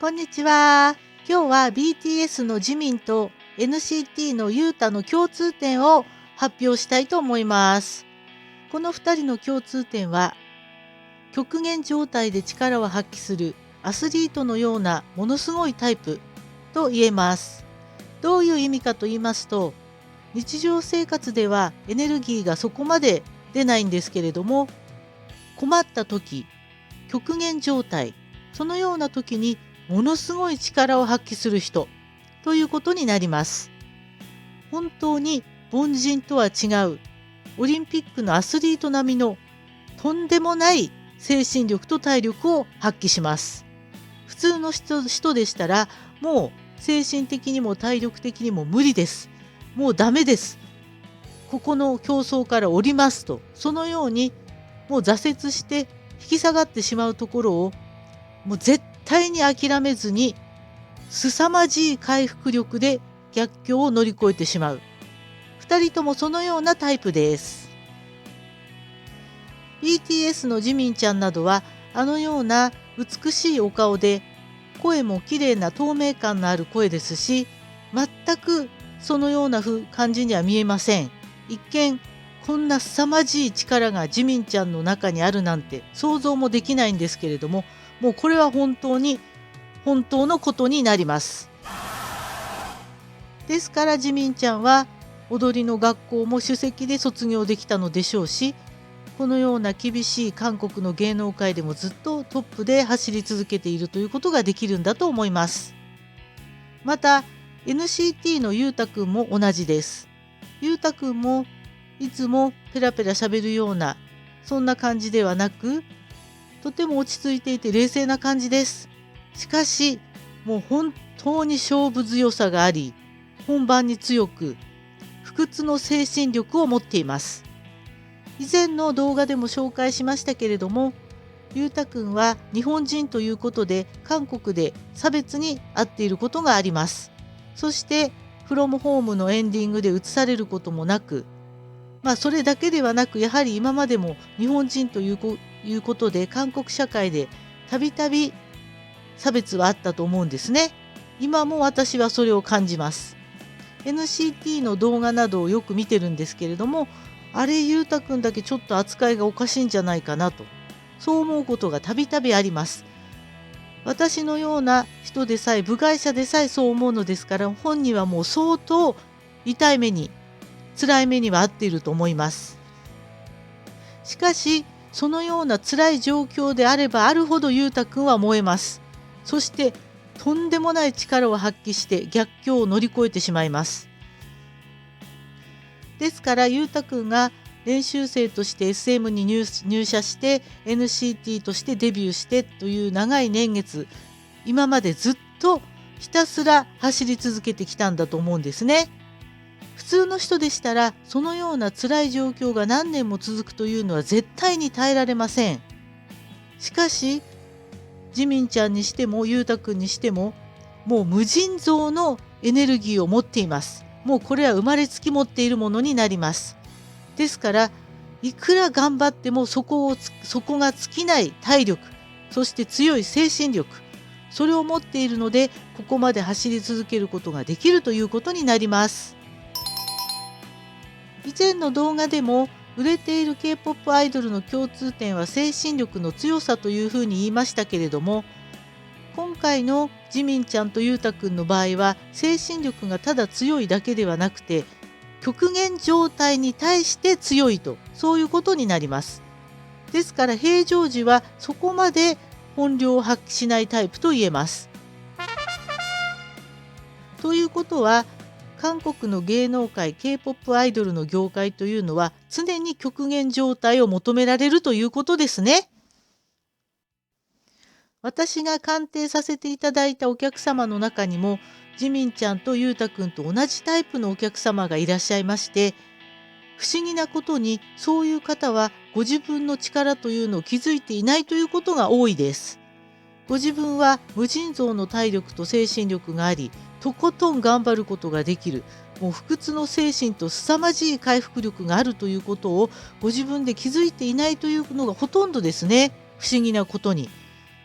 こんにちは。今日は BTS のジミンと NCT のユータの共通点を発表したいと思います。この2人の共通点は、極限状態で力を発揮するアスリートのようなものすごいタイプと言えます。どういう意味かと言いますと、日常生活ではエネルギーがそこまで出ないんですけれども、困った時、極限状態、そのような時にものすごい力を発揮する人ということになります。本当に凡人とは違うオリンピックのアスリート並みのとんでもない精神力と体力を発揮します。普通の人でしたらもう精神的にも体力的にも無理です。もうダメです。ここの競争から降りますと、そのようにもう挫折して引き下がってしまうところをもう絶対に諦めずに凄まじい回復力で逆境を乗り越えてしまう。2人ともそのようなタイプです。BTS のジミンちゃんなどはあのような美しいお顔で声も綺麗な透明感のある声ですし、全くそのような感じには見えません。一見こんな凄まじい力がジミンちゃんの中にあるなんて想像もできないんですけれども、もうこれは本当のことになります。ですからジミンちゃんは踊りの学校も首席で卒業できたのでしょうし、このような厳しい韓国の芸能界でもずっとトップで走り続けているということができるんだと思います。また NCT のゆうたくんも同じです。ゆうたくんもいつもペラペラ喋るようなそんな感じではなく、とても落ち着いていて冷静な感じです。しかしもう本当に勝負強さがあり、本番に強く不屈の精神力を持っています。以前の動画でも紹介しましたけれども、ゆうたくんは日本人ということで韓国で差別に遭っていることがあります。そしてフロムホームのエンディングで映されることもなく、それだけではなく、やはり今までも日本人ということで韓国社会でたびたび差別はあったと思うんですね。今も私はそれを感じます。NCT の動画などをよく見てるんですけれども、あれゆうたくんだけちょっと扱いがおかしいんじゃないかなと、そう思うことがたびたびあります。私のような人でさえ、部外者でさえそう思うのですから、本人はもう相当痛い目に辛い目には遭っていると思います。しかしそのような辛い状況であればあるほどゆうたくんは燃えます。そしてとんでもない力を発揮して逆境を乗り越えてしまいます。ですからゆうたくんが練習生として SM に入社して NCT としてデビューしてという長い年月、今までずっとひたすら走り続けてきたんだと思うんですね。普通の人でしたらそのような辛い状況が何年も続くというのは絶対に耐えられません。しかしジミンちゃんにしてもゆうたくんにしても、もう無尽蔵のエネルギーを持っています。もうこれは生まれつき持っているものになります。ですからいくら頑張っても底が尽きない体力、そして強い精神力、それを持っているのでここまで走り続けることができるということになります。以前の動画でも売れている K-POP アイドルの共通点は精神力の強さというふうに言いましたけれども、今回のジミンちゃんとゆうたくんの場合は精神力がただ強いだけではなくて、極限状態に対して強いと、そういうことになります。ですから平常時はそこまで本領を発揮しないタイプと言えます。ということは韓国の芸能界 K-POP アイドルの業界というのは常に極限状態を求められるということですね。私が鑑定させていただいたお客様の中にもジミンちゃんとゆうたくんと同じタイプのお客様がいらっしゃいまして、不思議なことにそういう方はご自分の力というのを気づいていないということが多いです。ご自分は無尽蔵の体力と精神力があり、とことん頑張ることができる、もう不屈の精神と凄まじい回復力があるということをご自分で気づいていないというのがほとんどですね。不思議なことに。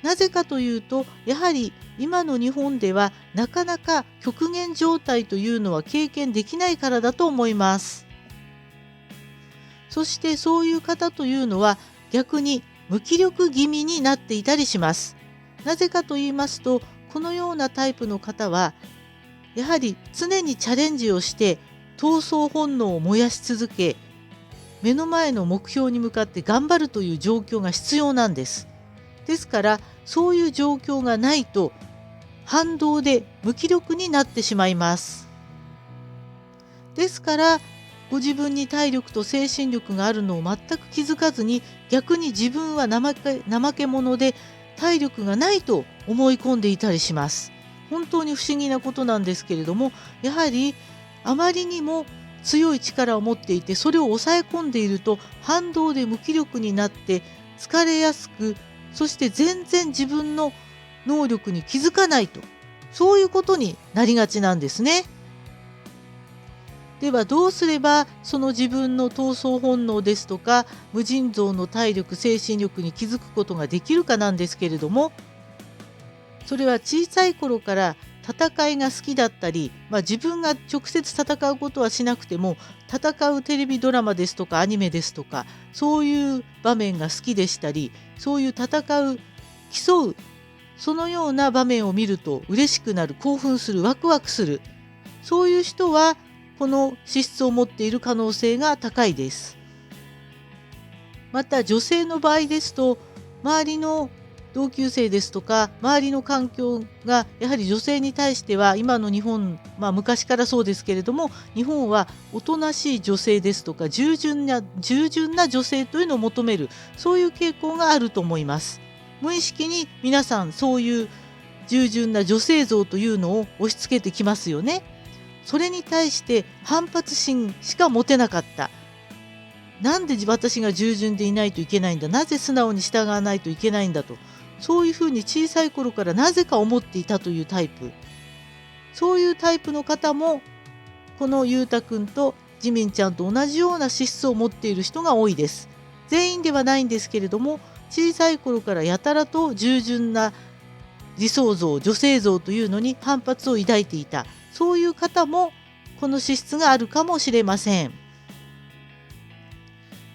なぜかというと、やはり今の日本ではなかなか極限状態というのは経験できないからだと思います。そしてそういう方というのは逆に無気力気味になっていたりします。なぜかと言いますと、このようなタイプの方はやはり常にチャレンジをして闘争本能を燃やし続け、目の前の目標に向かって頑張るという状況が必要なんです。ですからそういう状況がないと反動で無気力になってしまいます。ですからご自分に体力と精神力があるのを全く気づかずに、逆に自分は怠け者で体力がないと思い込んでいたりします。本当に不思議なことなんですけれども、やはりあまりにも強い力を持っていて、それを抑え込んでいると反動で無気力になって疲れやすく、そして全然自分の能力に気づかないと、そういうことになりがちなんですね。ではどうすればその自分の闘争本能ですとか無尽蔵の体力精神力に気づくことができるかなんですけれども、それは小さい頃から戦いが好きだったり、自分が直接戦うことはしなくても戦うテレビドラマですとかアニメですとか、そういう場面が好きでしたり、そういう戦う競うそのような場面を見ると嬉しくなる、興奮する、ワクワクする、そういう人はこの資質を持っている可能性が高いです。また女性の場合ですと、周りの同級生ですとか周りの環境がやはり女性に対しては今の日本、昔からそうですけれども、日本はおとなしい女性ですとか従順な女性というのを求める、そういう傾向があると思います。無意識に皆さんそういう従順な女性像というのを押し付けてきますよね。それに対して反発心しか持てなかった。なんで私が従順でいないといけないんだ、なぜ素直に従わないといけないんだと、そういうふうに小さい頃からなぜか思っていたというタイプ、そういうタイプの方もこのゆうたくんとジミンちゃんと同じような資質を持っている人が多いです。全員ではないんですけれども、小さい頃からやたらと従順な理想像、女性像というのに反発を抱いていた、そういう方もこの資質があるかもしれません。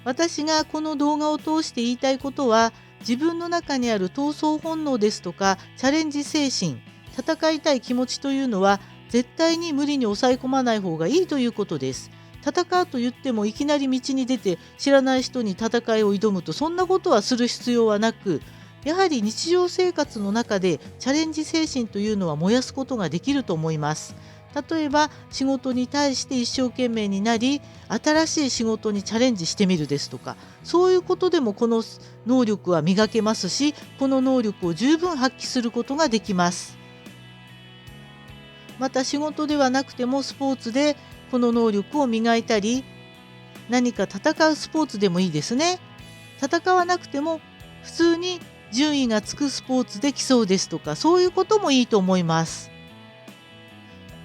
私がこの動画を通して言いたいことは、自分の中にある闘争本能ですとかチャレンジ精神、戦いたい気持ちというのは絶対に無理に抑え込まない方がいいということです。戦うと言ってもいきなり道に出て知らない人に戦いを挑むと、そんなことはする必要はなく、やはり日常生活の中でチャレンジ精神というのは燃やすことができると思います。例えば仕事に対して一生懸命になり、新しい仕事にチャレンジしてみるですとか、そういうことでもこの能力は磨けますし、この能力を十分発揮することができます。また仕事ではなくてもスポーツでこの能力を磨いたり、何か戦うスポーツでもいいですね。戦わなくても普通に順位がつくスポーツで競うですとか、そういうこともいいと思います。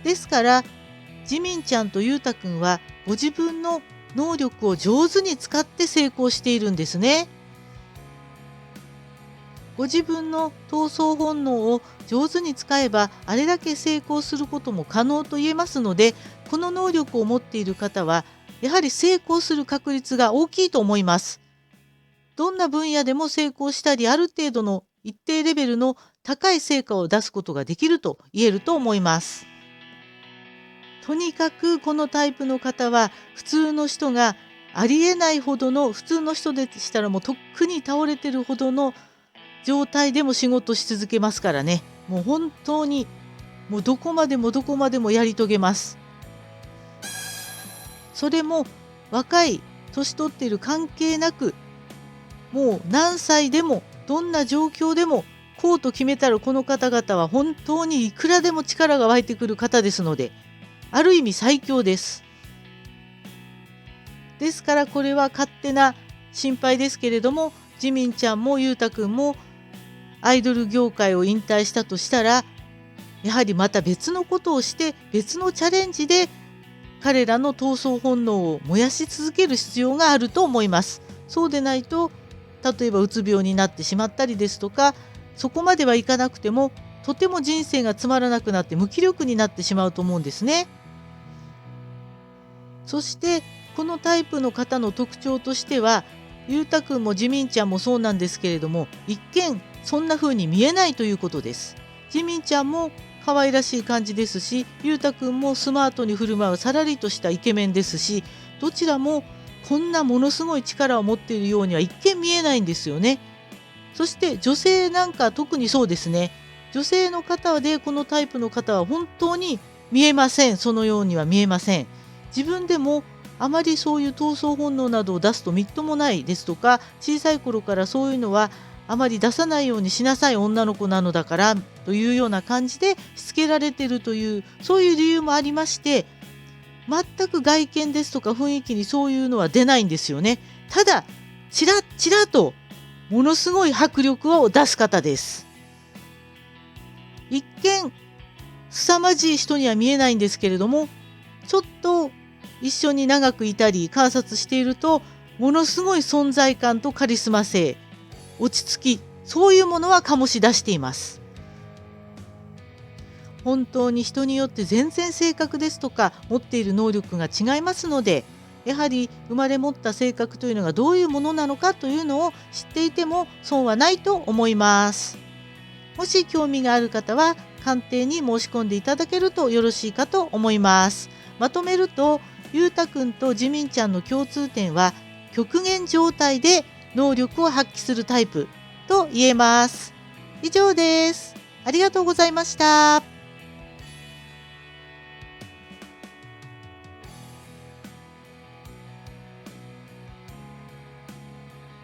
ですからジミンちゃんとゆうたくんはご自分の能力を上手に使って成功しているんですね。ご自分の闘争本能を上手に使えばあれだけ成功することも可能と言えますので、この能力を持っている方はやはり成功する確率が大きいと思います。どんな分野でも成功したり、ある程度の一定レベルの高い成果を出すことができると言えると思います。とにかくこのタイプの方は普通の人がありえないほどの、普通の人でしたらもうとっくに倒れてるほどの状態でも仕事し続けますからね。もう本当にもうどこまでもやり遂げます。それも若い年取っている関係なく、もう何歳でもどんな状況でもこうと決めたら、この方々は本当にいくらでも力が湧いてくる方ですので、ある意味最強です。ですからこれは勝手な心配ですけれども、ジミンちゃんもゆうたくんもアイドル業界を引退したとしたら、やはりまた別のことをして別のチャレンジで彼らの闘争本能を燃やし続ける必要があると思います。そうでないと、例えばうつ病になってしまったりですとか、そこまではいかなくてもとても人生がつまらなくなって無気力になってしまうと思うんですね。そしてこのタイプの方の特徴としては、ゆうたくんもジミンちゃんもそうなんですけれども、一見そんな風に見えないということです。ジミンちゃんも可愛らしい感じですし、ゆうたくんもスマートに振る舞うさらりとしたイケメンですし、どちらもこんなものすごい力を持っているようには一見見えないんですよね。そして女性なんか特にそうですね。女性の方でこのタイプの方は本当に見えません。そのようには見えません。自分でもあまりそういう闘争本能などを出すとみっともないですとか、小さい頃からそういうのはあまり出さないようにしなさい女の子なのだからというような感じでしつけられているという、そういう理由もありまして、全く外見ですとか雰囲気にそういうのは出ないんですよね。ただちらちらとものすごい迫力を出す方です。一見凄まじい人には見えないんですけれども、ちょっと一緒に長くいたり観察していると、ものすごい存在感とカリスマ性、落ち着き、そういうものは醸し出しています。本当に人によって全然性格ですとか持っている能力が違いますので、やはり生まれ持った性格というのがどういうものなのかというのを知っていても損はないと思います。もし興味がある方は鑑定に申し込んでいただけるとよろしいかと思います。まとめると、ゆうたくんとジミンちゃんの共通点は極限状態で能力を発揮するタイプと言えます。以上です。ありがとうございました。